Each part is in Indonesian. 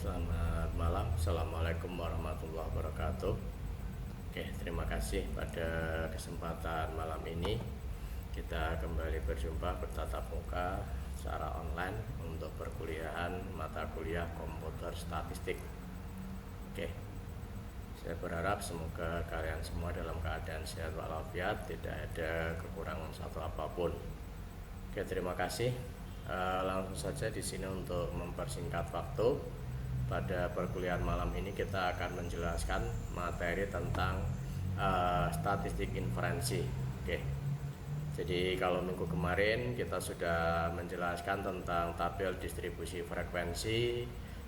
Selamat malam, Assalamualaikum warahmatullahi wabarakatuh. Oke, terima kasih pada kesempatan malam ini kita kembali berjumpa bertatap muka secara online untuk perkuliahan mata kuliah komputer statistik. Oke, saya berharap semoga kalian semua dalam keadaan sehat walafiat, tidak ada kekurangan satu apapun. Oke, terima kasih. Langsung saja di sini untuk mempersingkat waktu. Pada perkuliahan malam ini kita akan menjelaskan materi tentang statistik inferensi. Oke. Jadi kalau minggu kemarin kita sudah menjelaskan tentang tabel distribusi frekuensi,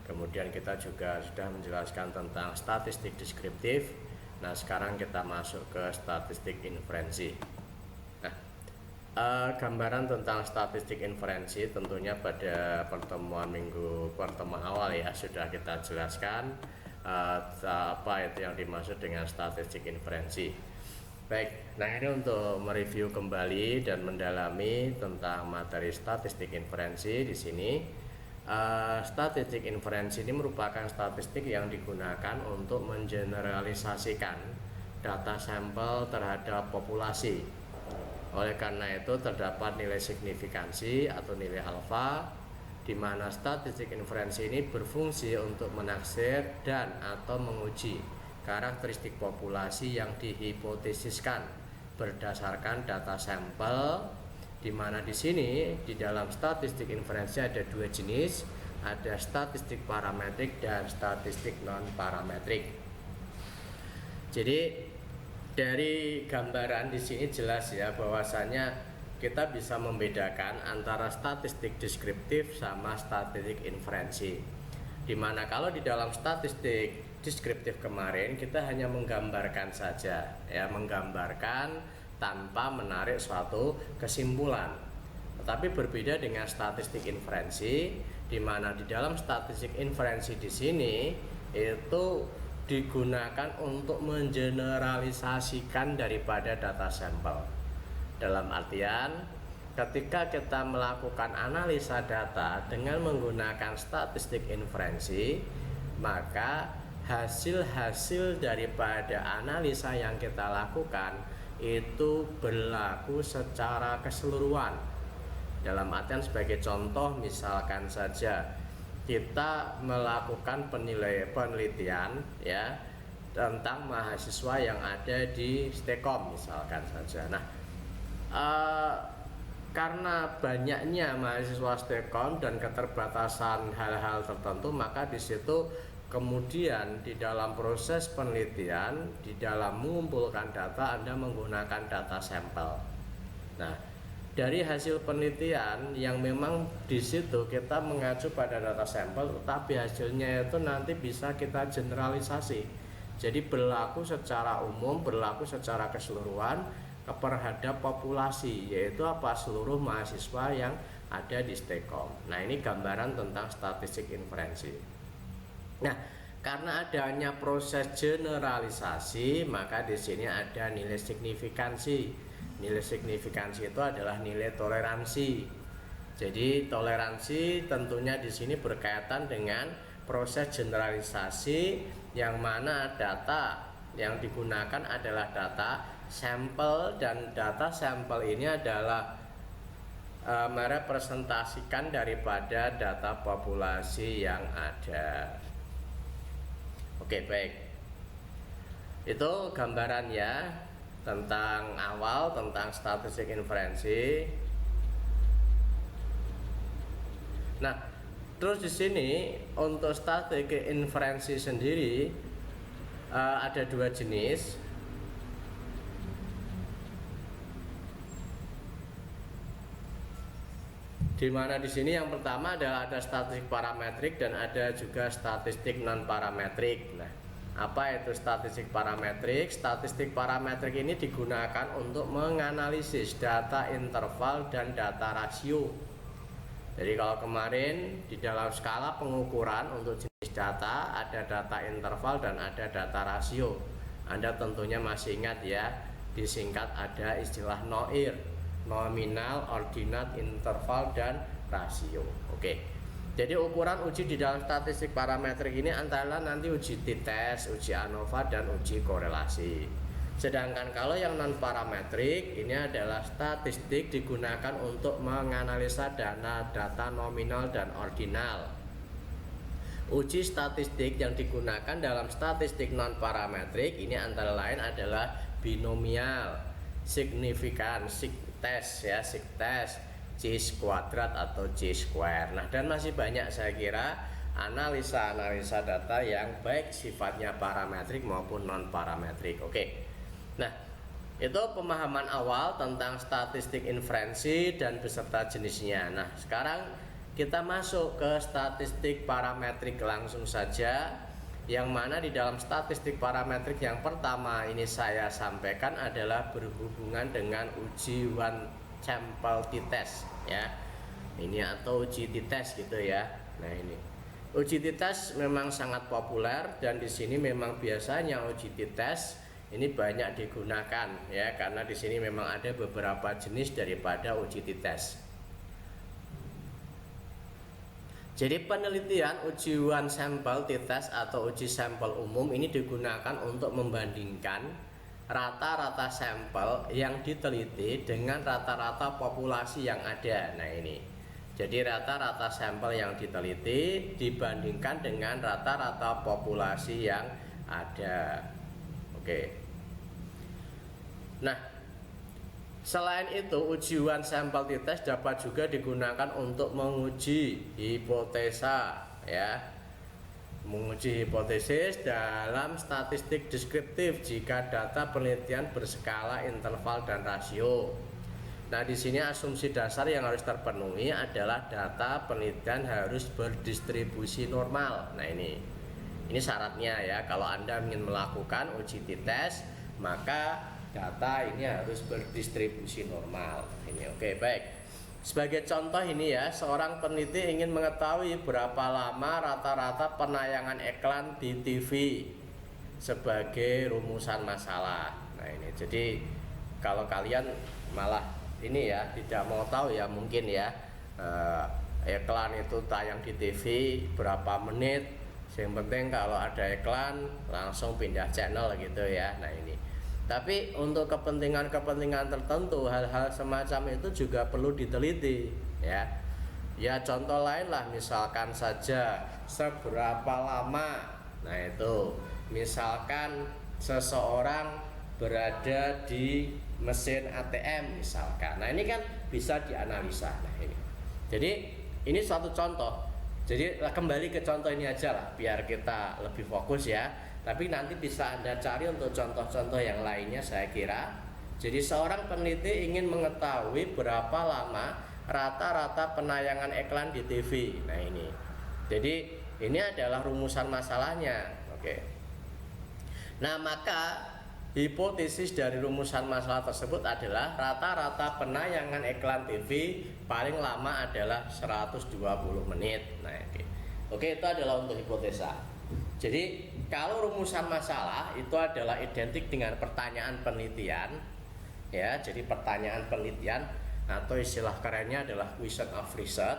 kemudian kita juga sudah menjelaskan tentang statistik deskriptif. Nah, sekarang kita masuk ke statistik inferensi. Gambaran tentang statistik inferensi tentunya pada pertemuan awal ya sudah kita jelaskan apa itu yang dimaksud dengan statistik inferensi. Baik, nah ini untuk mereview kembali dan mendalami tentang materi statistik inferensi di sini. Statistik inferensi ini merupakan statistik yang digunakan untuk mengeneralisasikan data sampel terhadap populasi. Oleh karena itu terdapat nilai signifikansi atau nilai alfa, di mana statistik inferensi ini berfungsi untuk menaksir dan atau menguji karakteristik populasi yang dihipotesiskan berdasarkan data sampel, di mana di sini di dalam statistik inferensi ada dua jenis, ada statistik parametrik dan statistik non parametrik. Jadi dari gambaran di sini jelas ya bahwasanya kita bisa membedakan antara statistik deskriptif sama statistik inferensi. Dimana kalau di dalam statistik deskriptif kemarin kita hanya menggambarkan saja ya, menggambarkan tanpa menarik suatu kesimpulan. Tetapi berbeda dengan statistik inferensi, di mana di dalam statistik inferensi di sini itu digunakan untuk mengeneralisasikan daripada data sampel. Dalam artian ketika kita melakukan analisa data dengan menggunakan statistik inferensi, maka hasil-hasil daripada analisa yang kita lakukan itu berlaku secara keseluruhan. Dalam artian sebagai contoh, misalkan saja kita melakukan penelitian ya tentang mahasiswa yang ada di Stekom misalkan saja. Nah, karena banyaknya mahasiswa Stekom dan keterbatasan hal-hal tertentu, maka di situ kemudian di dalam proses penelitian, di dalam mengumpulkan data, Anda menggunakan data sampel. Nah, dari hasil penelitian yang memang di situ kita mengacu pada data sampel, tetapi hasilnya itu nanti bisa kita generalisasi. Jadi berlaku secara umum, berlaku secara keseluruhan terhadap populasi, yaitu apa, seluruh mahasiswa yang ada di Stekom. Nah, ini gambaran tentang statistik inferensi. Nah, karena adanya proses generalisasi, maka di sini ada nilai signifikansi. Nilai signifikansi itu adalah nilai toleransi. Jadi toleransi tentunya di sini berkaitan dengan proses generalisasi, yang mana data yang digunakan adalah data sampel, dan data sampel ini adalah merepresentasikan daripada data populasi yang ada. Oke, baik. Itu gambaran ya tentang awal tentang statistik inferensi. Nah, terus di sini untuk statistik inferensi sendiri ada dua jenis. Di mana di sini yang pertama adalah ada statistik parametrik dan ada juga statistik non parametrik. Nah, apa itu statistik parametrik? Statistik parametrik ini digunakan untuk menganalisis data interval dan data rasio. Jadi kalau kemarin di dalam skala pengukuran untuk jenis data ada data interval dan ada data rasio. Anda tentunya masih ingat ya, disingkat ada istilah NOIR, nominal, ordinat, interval, dan rasio. Oke. Jadi ukuran uji di dalam statistik parametrik ini antara nanti uji t-test, uji ANOVA, dan uji korelasi. Sedangkan kalau yang non parametrik ini adalah statistik digunakan untuk menganalisa data nominal dan ordinal. Uji statistik yang digunakan dalam statistik non parametrik ini antara lain adalah binomial, signifikan, sigtest ya, sigtest, C² atau C². Nah, dan masih banyak saya kira analisa data yang baik sifatnya parametrik maupun non parametrik. Oke. Nah, itu pemahaman awal tentang statistik inferensi dan beserta jenisnya. Nah, sekarang kita masuk ke statistik parametrik langsung saja, yang mana di dalam statistik parametrik yang pertama ini saya sampaikan adalah berhubungan dengan uji one sample t-test ya. Ini atau uji t-test gitu ya. Nah, ini uji t-test memang sangat populer, dan di sini memang biasanya uji t-test ini banyak digunakan ya, karena di sini memang ada beberapa jenis daripada uji t-test. Jadi penelitian uji one sample t-test atau uji sampel umum ini digunakan untuk membandingkan rata-rata sampel yang diteliti dengan rata-rata populasi yang ada. Nah, ini jadi rata-rata sampel yang diteliti dibandingkan dengan rata-rata populasi yang ada. Oke. Nah, selain itu uji one sample t-test dapat juga digunakan untuk menguji hipotesa ya, menguji hipotesis dalam statistik deskriptif jika data penelitian berskala interval dan rasio. Nah, di sini asumsi dasar yang harus terpenuhi adalah data penelitian harus berdistribusi normal. Nah, ini syaratnya ya, kalau Anda ingin melakukan uji t-test maka data ini harus berdistribusi normal. Ini oke, baik. Sebagai contoh ini ya, seorang peneliti ingin mengetahui berapa lama rata-rata penayangan iklan di TV sebagai rumusan masalah. Nah, ini jadi kalau kalian malah ini ya tidak mau tahu ya, mungkin ya iklan itu tayang di TV berapa menit, yang penting kalau ada iklan langsung pindah channel gitu ya. Nah, ini tapi untuk kepentingan tertentu hal-hal semacam itu juga perlu diteliti ya. Ya, contoh lain lah, misalkan saja seberapa lama. Nah, itu misalkan seseorang berada di mesin ATM misalkan. Nah, ini kan bisa dianalisa. Nah, ini jadi ini satu contoh. Jadi kembali ke contoh ini aja lah biar kita lebih fokus ya. Tapi nanti bisa Anda cari untuk contoh-contoh yang lainnya saya kira. Jadi seorang peneliti ingin mengetahui berapa lama rata-rata penayangan iklan di TV. Nah, ini. Jadi ini adalah rumusan masalahnya. Oke. Nah, maka hipotesis dari rumusan masalah tersebut adalah rata-rata penayangan iklan TV paling lama adalah 120 menit. Nah, oke, itu adalah untuk hipotesa. Jadi kalau rumusan masalah itu adalah identik dengan pertanyaan penelitian ya, jadi pertanyaan penelitian atau istilah kerennya adalah question of research.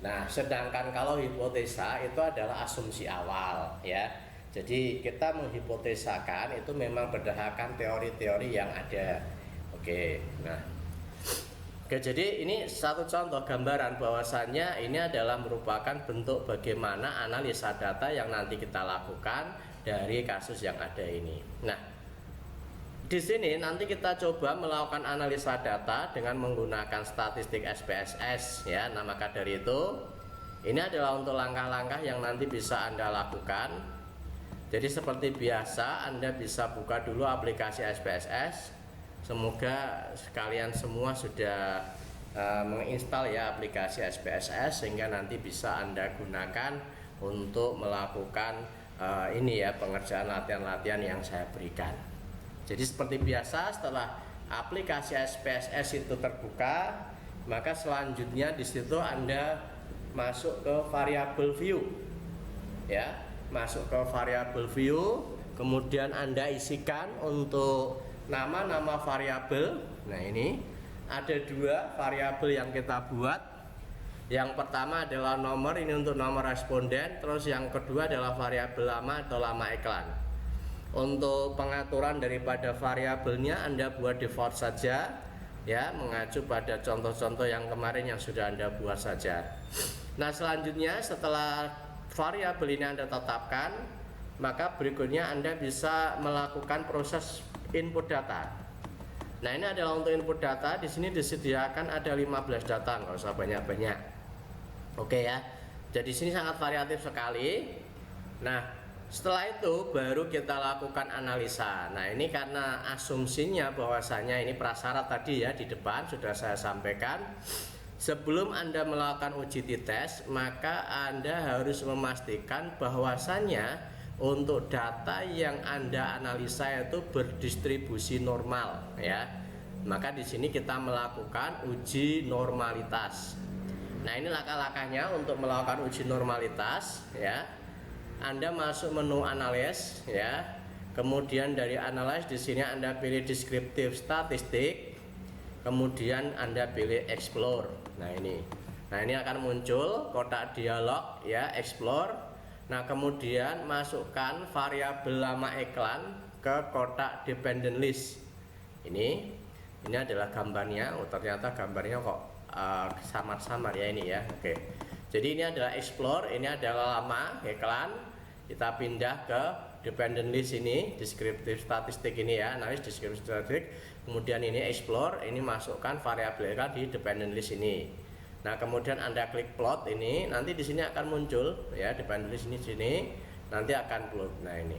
Nah, sedangkan kalau hipotesa itu adalah asumsi awal ya. Jadi kita menghipotesakan itu memang berdasarkan teori-teori yang ada. Oke. Nah, jadi ini satu contoh gambaran bahwasannya ini adalah merupakan bentuk bagaimana analisa data yang nanti kita lakukan dari kasus yang ada ini. Nah, di sini nanti kita coba melakukan analisa data dengan menggunakan statistik SPSS ya. Nah, maka dari itu ini adalah untuk langkah-langkah yang nanti bisa Anda lakukan. Jadi seperti biasa Anda bisa buka dulu aplikasi SPSS. Semoga kalian semua sudah menginstal ya aplikasi SPSS sehingga nanti bisa Anda gunakan untuk melakukan ini ya, pengerjaan latihan-latihan yang saya berikan. Jadi seperti biasa setelah aplikasi SPSS itu terbuka, maka selanjutnya di situ Anda masuk ke variable view ya, masuk ke variable view, kemudian Anda isikan untuk nama-nama variabel. Nah, ini ada dua variabel yang kita buat. Yang pertama adalah nomor, ini untuk nomor responden. Terus yang kedua adalah variabel lama atau lama iklan. Untuk pengaturan daripada variabelnya Anda buat default saja ya, mengacu pada contoh-contoh yang kemarin yang sudah Anda buat saja. Nah, selanjutnya setelah variabel ini Anda tetapkan, maka berikutnya Anda bisa melakukan proses input data. Nah, ini adalah untuk input data. Di sini disediakan ada 15 data, nggak usah banyak-banyak. Oke ya. Jadi sini sangat variatif sekali. Nah, setelah itu baru kita lakukan analisa. Nah, ini karena asumsinya bahwasanya ini prasyarat tadi ya di depan sudah saya sampaikan. Sebelum Anda melakukan uji t-test, maka Anda harus memastikan bahwasanya untuk data yang Anda analisa itu berdistribusi normal ya. Maka di sini kita melakukan uji normalitas. Nah, ini langkah-langkahnya untuk melakukan uji normalitas ya. Anda masuk menu analysis ya. Kemudian dari analyze di sini Anda pilih descriptive statistik. Kemudian Anda pilih explore. Nah, ini akan muncul kotak dialog ya, explore. Nah, kemudian masukkan variabel lama iklan ke kotak dependent list. Ini adalah gambarnya. Oh, ternyata gambarnya kok samar-samar ya ini ya. Oke. Jadi ini adalah explore, ini adalah lama iklan. Kita pindah ke dependent list ini, descriptive statistik ini ya, analysis descriptive statistik. Kemudian ini explore, ini masukkan variabel iklan di dependent list ini. Nah, kemudian Anda klik plot ini, nanti di sini akan muncul ya dependent list ini sini, nanti akan plot. Nah, ini.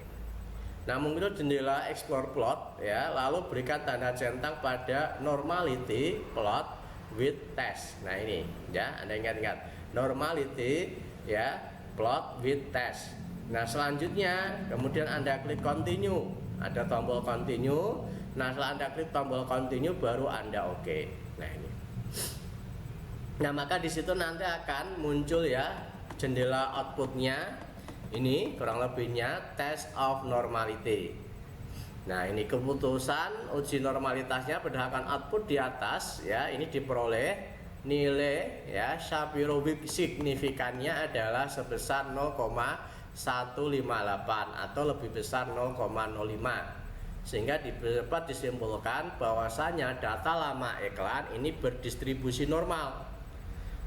Nah, muncul jendela explore plot ya, lalu berikan tanda centang pada normality plot with test. Nah, ini ya, Anda ingat-ingat. Normality ya, plot with test. Nah, selanjutnya kemudian Anda klik continue, ada tombol continue. Nah, setelah Anda klik tombol continue baru Anda oke. Nah, ini. Nah, maka di situ nanti akan muncul ya jendela outputnya. Ini kurang lebihnya test of normality. Nah, ini keputusan uji normalitasnya berdasarkan output di atas ya, ini diperoleh nilai ya Shapiro-Wilk signifikannya adalah sebesar 0,158 atau lebih besar 0,05, sehingga dapat disimpulkan bahwasanya data lama iklan ini berdistribusi normal.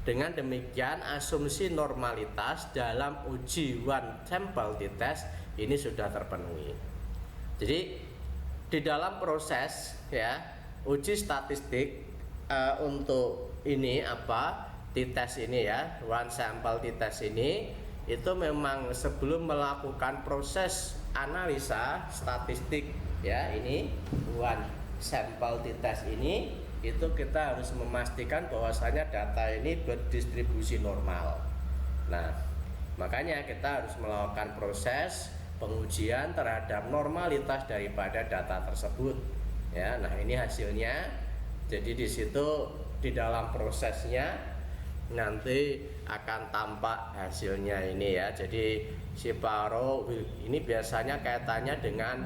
Dengan demikian asumsi normalitas dalam uji one sample t-test ini sudah terpenuhi. Jadi di dalam proses ya uji statistik untuk ini t-test ini ya, one sample t-test ini itu memang sebelum melakukan proses analisa statistik ya, ini one sample t-test ini itu kita harus memastikan bahwasanya data ini berdistribusi normal. Nah, makanya kita harus melakukan proses pengujian terhadap normalitas daripada data tersebut ya. Nah, ini hasilnya. Jadi di situ di dalam prosesnya nanti akan tampak hasilnya ini ya. Jadi Shapiro-Wilk ini biasanya kaitannya dengan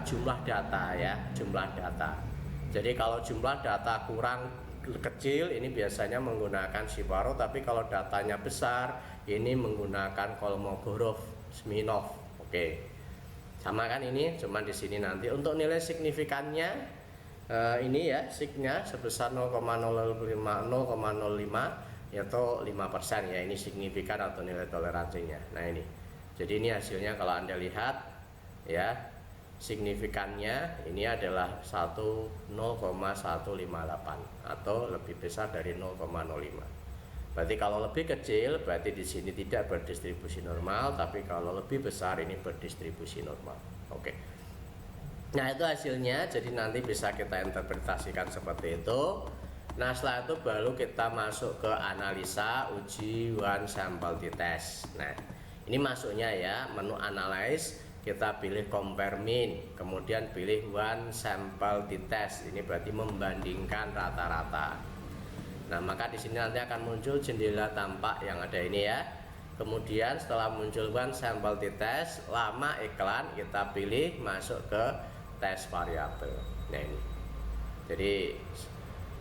jumlah data ya, jumlah data. Jadi kalau jumlah data kurang kecil ini biasanya menggunakan Shapiro, tapi kalau datanya besar ini menggunakan Kolmogorov-Smirnov. Oke. Sama kan ini, cuman di sini nanti untuk nilai signifikannya ini ya, signya sebesar 0,05 yaitu 5% ya, ini signifikan atau nilai toleransinya. Nah, ini. Jadi ini hasilnya kalau Anda lihat ya, signifikannya ini adalah 0,158 atau lebih besar dari 0,05. Berarti kalau lebih kecil berarti di sini tidak berdistribusi normal, tapi kalau lebih besar ini berdistribusi normal. Oke. Nah, itu hasilnya, jadi nanti bisa kita interpretasikan seperti itu. Nah, setelah itu baru kita masuk ke analisa uji one sample t-test. Nah, ini masuknya ya, menu analyze, kita pilih compare mean, kemudian pilih one sample t-test. Ini berarti membandingkan rata-rata. Nah, maka di sini nanti akan muncul jendela tampak yang ada ini ya. Kemudian setelah muncul one sample t-test, lama iklan kita pilih masuk ke tes variabel. Nah, ini. Jadi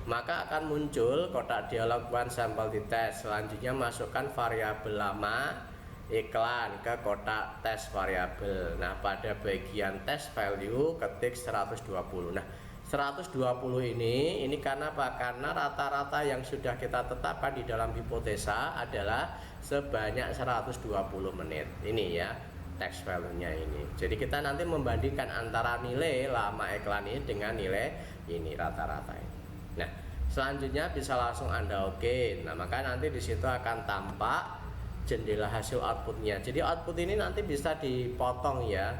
maka akan muncul kotak dialog one sample test. Selanjutnya masukkan variabel lama iklan ke kotak tes variabel. Nah, pada bagian test value ketik 120. Nah, 120 ini karena apa? Karena rata-rata yang sudah kita tetapkan di dalam hipotesa adalah sebanyak 120 menit. Ini ya text value-nya ini. Jadi kita nanti membandingkan antara nilai lama iklan ini dengan nilai ini rata-rata ini. Nah, selanjutnya bisa langsung Anda oke. Nah, maka nanti di situ akan tampak jendela hasil outputnya. Jadi output ini nanti bisa dipotong ya.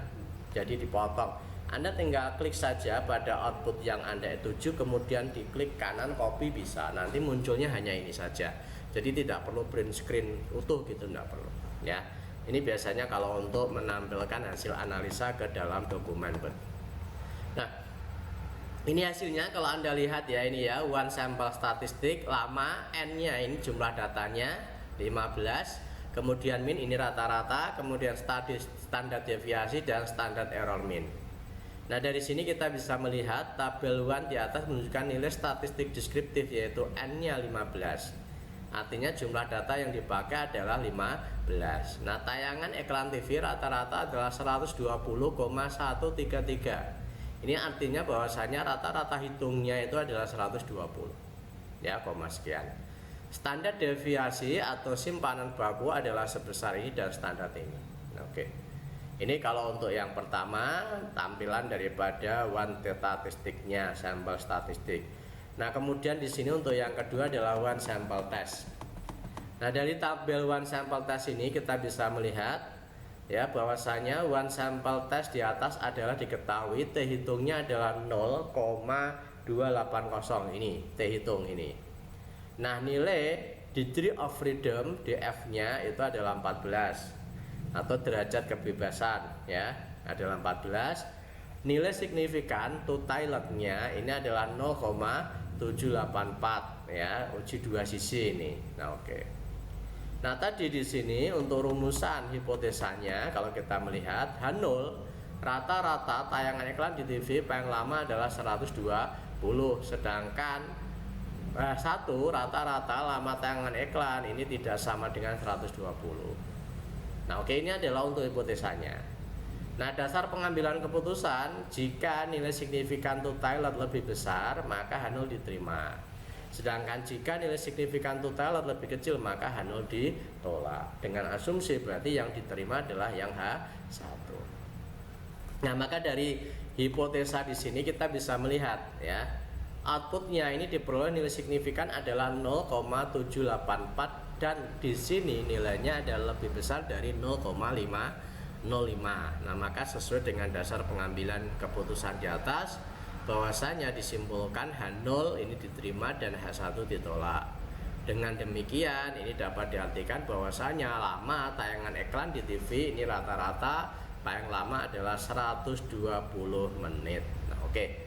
Jadi dipotong. Anda tinggal klik saja pada output yang Anda tuju, kemudian diklik kanan copy bisa. Nanti munculnya hanya ini saja. Jadi tidak perlu print screen utuh gitu, tidak perlu. Ya, ini biasanya kalau untuk menampilkan hasil analisa ke dalam dokumen Word. Nah, ini hasilnya kalau Anda lihat ya, ini ya one sample statistik lama n-nya ini jumlah datanya 15, kemudian min ini rata-rata, kemudian standar deviasi dan standar error min. Nah, dari sini kita bisa melihat tabel one di atas menunjukkan nilai statistik deskriptif yaitu n-nya 15. Artinya jumlah data yang dipakai adalah 15. Nah, tayangan iklan TV rata-rata adalah 120,133. Ini artinya bahwasanya rata-rata hitungnya itu adalah 120. Ya, koma sekian. Standar deviasi atau simpanan baku adalah sebesar ini dan standar ini. Oke. Ini kalau untuk yang pertama tampilan daripada one statistiknya, sampel statistik. Nah, kemudian di sini untuk yang kedua adalah one sample test. Nah, dari tabel one sample test ini kita bisa melihat ya bahwasanya one sample test di atas adalah diketahui T hitungnya adalah 0,280 ini T hitung ini. Nah, nilai degree of freedom DF-nya itu adalah 14 atau derajat kebebasan ya adalah 14. Nilai signifikan totalnya ini adalah 0,784 ya, uji dua sisi ini. Nah, oke. Nah, tadi di sini untuk rumusan hipotesanya kalau kita melihat H0 rata-rata tayangan iklan di TV paling lama adalah 120, sedangkan satu rata-rata lama tayangan iklan ini tidak sama dengan 120. Nah, oke, ini adalah untuk hipotesanya. Nah, dasar pengambilan keputusan jika nilai signifikan total lebih besar maka H0 diterima. Sedangkan jika nilai signifikan total lebih kecil maka H0 ditolak. Dengan asumsi berarti yang diterima adalah yang H1. Nah, maka dari hipotesa di sini kita bisa melihat ya, outputnya ini diperoleh nilai signifikan adalah 0,784 dan di sini nilainya adalah lebih besar dari 0,505. Nah, maka sesuai dengan dasar pengambilan keputusan di atas bahwasanya disimpulkan H0 ini diterima dan H1 ditolak. Dengan demikian ini dapat diartikan bahwasanya lama tayangan iklan di TV ini rata-rata paling lama adalah 120 menit. Nah, oke.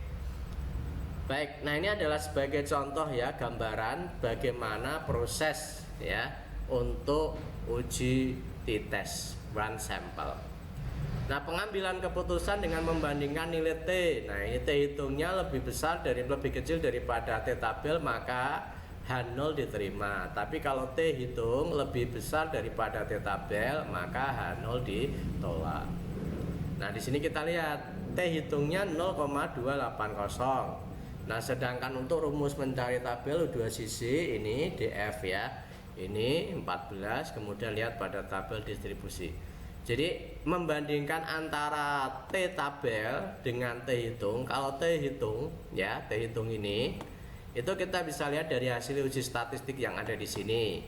Baik, nah ini adalah sebagai contoh ya gambaran bagaimana proses ya untuk uji t-test one sample. Nah, pengambilan keputusan dengan membandingkan nilai T. Nah, ini T hitungnya lebih kecil daripada T tabel maka H0 diterima. Tapi kalau T hitung lebih besar daripada T tabel maka H0 ditolak. Nah, di sini kita lihat T hitungnya 0,280. Nah, sedangkan untuk rumus mencari tabel dua sisi ini DF ya. Ini 14, kemudian lihat pada tabel distribusi. Jadi membandingkan antara T tabel dengan T hitung. Kalau T hitung ya, T hitung ini itu kita bisa lihat dari hasil uji statistik yang ada di sini.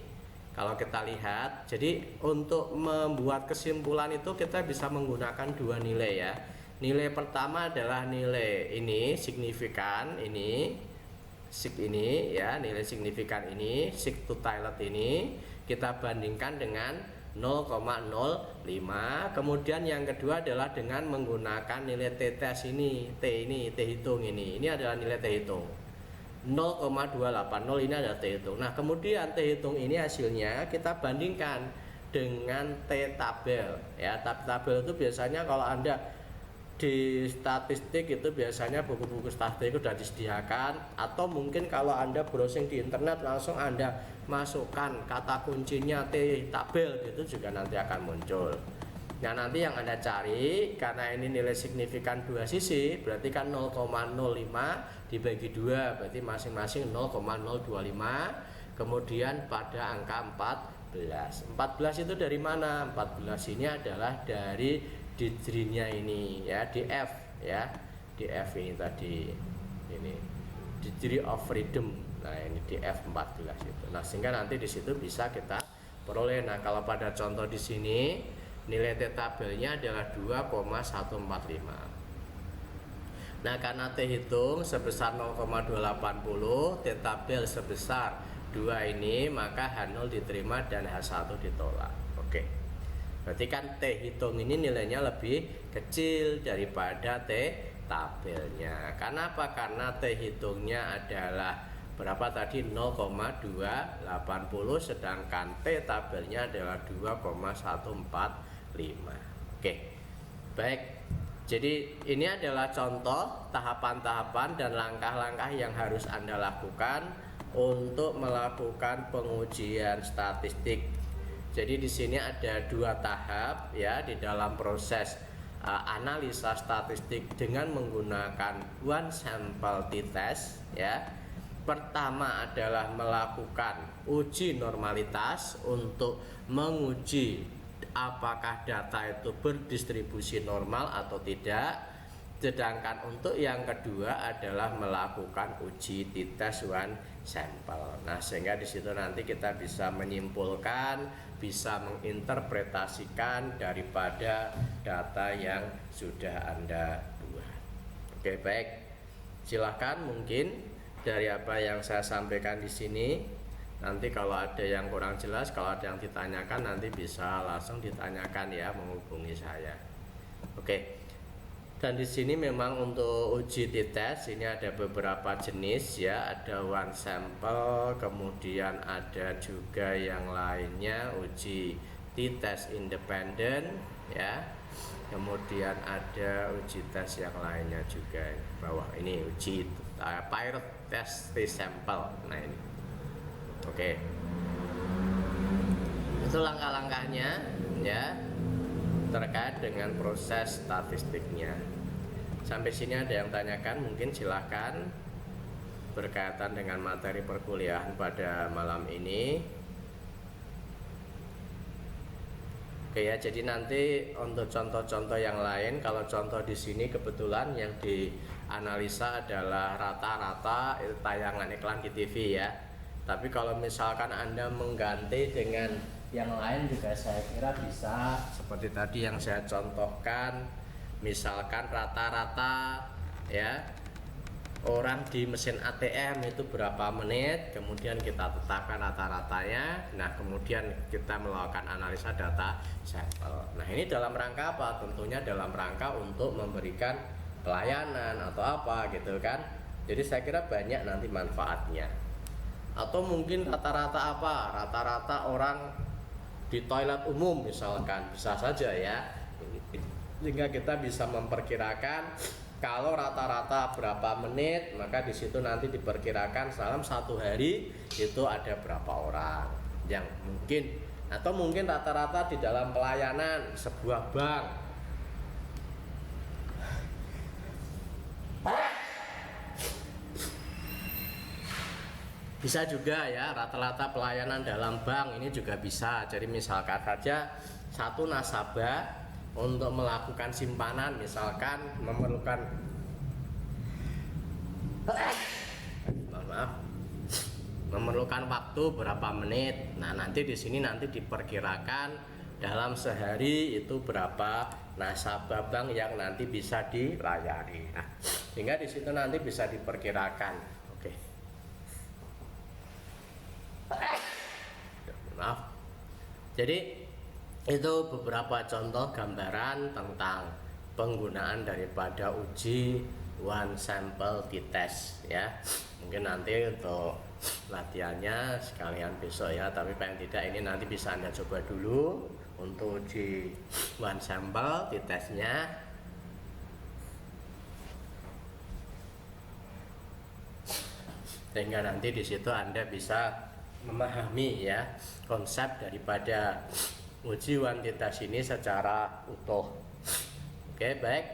Kalau kita lihat, jadi untuk membuat kesimpulan itu kita bisa menggunakan dua nilai ya. Nilai pertama adalah nilai ini signifikan ini, sig ini ya, nilai signifikan ini, sig totalet ini kita bandingkan dengan 0,05. Kemudian yang kedua adalah dengan menggunakan nilai t-test ini, T hitung ini adalah nilai T hitung 0,280, ini adalah T hitung. Nah, kemudian T hitung ini hasilnya kita bandingkan dengan T tabel ya. Tabel itu biasanya kalau Anda di statistik itu biasanya buku-buku statistik itu sudah disediakan, atau mungkin kalau Anda browsing di internet langsung Anda masukkan kata kuncinya T tabel gitu juga nanti akan muncul. Nah, nanti yang Anda cari, karena ini nilai signifikan dua sisi, berarti kan 0,05 dibagi 2, berarti masing-masing 0,025. Kemudian pada angka 14. 14 itu dari mana? 14 ini adalah dari degree-nya ini ya, di F ya. Di F ini tadi. Ini degree of freedom. Nah, ini di F14 itu. Nah, sehingga nanti di situ bisa kita peroleh. Nah, kalau pada contoh di sini nilai T tabelnya adalah 2,145. Nah, karena T hitung sebesar 0,280, T tabel sebesar 2 ini, maka H0 diterima dan H1 ditolak. Oke. Berarti kan T hitung ini nilainya lebih kecil daripada T tabelnya. Karena apa? Karena T hitungnya adalah berapa tadi? 0,280, sedangkan T tabelnya adalah 2,145. Oke. Baik. Jadi ini adalah contoh tahapan-tahapan dan langkah-langkah yang harus Anda lakukan untuk melakukan pengujian statistik. Jadi di sini ada 2 tahap ya di dalam proses analisa statistik dengan menggunakan one sample t-test ya. Pertama adalah melakukan uji normalitas untuk menguji apakah data itu berdistribusi normal atau tidak. Sedangkan untuk yang kedua adalah melakukan uji t-test one sample. Nah, sehingga di situ nanti kita bisa menyimpulkan, bisa menginterpretasikan daripada data yang sudah Anda buat. Oke, baik. Silahkan mungkin dari apa yang saya sampaikan di sini. Nanti kalau ada yang kurang jelas, kalau ada yang ditanyakan nanti bisa langsung ditanyakan ya, menghubungi saya. Oke. Dan di sini memang untuk uji t-test ini ada beberapa jenis ya, ada one sample, kemudian ada juga yang lainnya uji t-test independen ya. Kemudian ada uji tes yang lainnya juga. Bawah ini uji Pirate test sample. Nah, ini. Oke. Itu langkah-langkahnya ya terkait dengan proses statistiknya. Sampai sini ada yang tanyakan, mungkin silahkan berkaitan dengan materi perkuliahan pada malam ini. Oke ya, jadi nanti untuk contoh-contoh yang lain, kalau contoh di sini kebetulan yang dianalisa adalah rata-rata tayangan iklan di TV ya. Tapi kalau misalkan Anda mengganti dengan yang lain juga saya kira bisa, seperti tadi yang saya contohkan, misalkan rata-rata ya orang di mesin ATM itu berapa menit, kemudian kita tetapkan rata-ratanya. Nah, kemudian kita melakukan analisa data sampel. Nah, ini dalam rangka apa? Tentunya dalam rangka untuk memberikan pelayanan atau apa gitu kan. Jadi saya kira banyak nanti manfaatnya. Atau mungkin rata-rata apa? Rata-rata orang di toilet umum misalkan, bisa saja ya, sehingga kita bisa memperkirakan kalau rata-rata berapa menit, maka di situ nanti diperkirakan dalam 1 hari itu ada berapa orang yang mungkin, atau mungkin rata-rata di dalam pelayanan sebuah bank. Bisa juga ya, rata-rata pelayanan dalam bank ini juga bisa. Jadi misalkan saja satu nasabah untuk melakukan simpanan misalkan memerlukan memerlukan waktu berapa menit. Nah, nanti di sini nanti diperkirakan dalam sehari itu berapa nasabah bank yang nanti bisa dilayani. Nah, sehingga di situ nanti bisa diperkirakan. Maaf. Jadi itu beberapa contoh gambaran tentang penggunaan daripada uji one sample t-test ya. Mungkin nanti untuk latihannya sekalian besok ya, tapi paling tidak ini nanti bisa Anda coba dulu untuk uji one sample t-testnya. sehingga nanti di situ Anda bisa memahami ya konsep daripada uji kuantitas ini secara utuh. Oke, baik.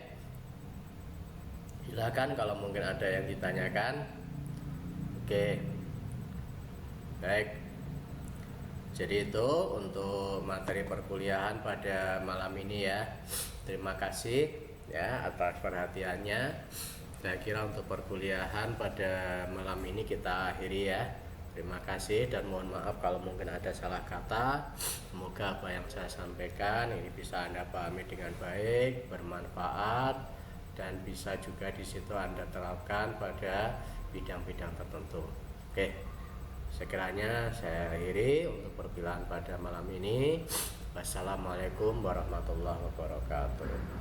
Silakan kalau mungkin ada yang ditanyakan. Oke. Baik. Jadi itu untuk materi perkuliahan pada malam ini ya. Terima kasih ya atas perhatiannya. Saya kira untuk perkuliahan pada malam ini kita akhiri ya. Terima kasih dan mohon maaf kalau mungkin ada salah kata. Semoga apa yang saya sampaikan ini bisa Anda pahami dengan baik, bermanfaat, dan bisa juga di situ Anda terapkan pada bidang-bidang tertentu. Oke. Sekiranya saya akhiri untuk perkuliahan pada malam ini. Wassalamualaikum warahmatullahi wabarakatuh.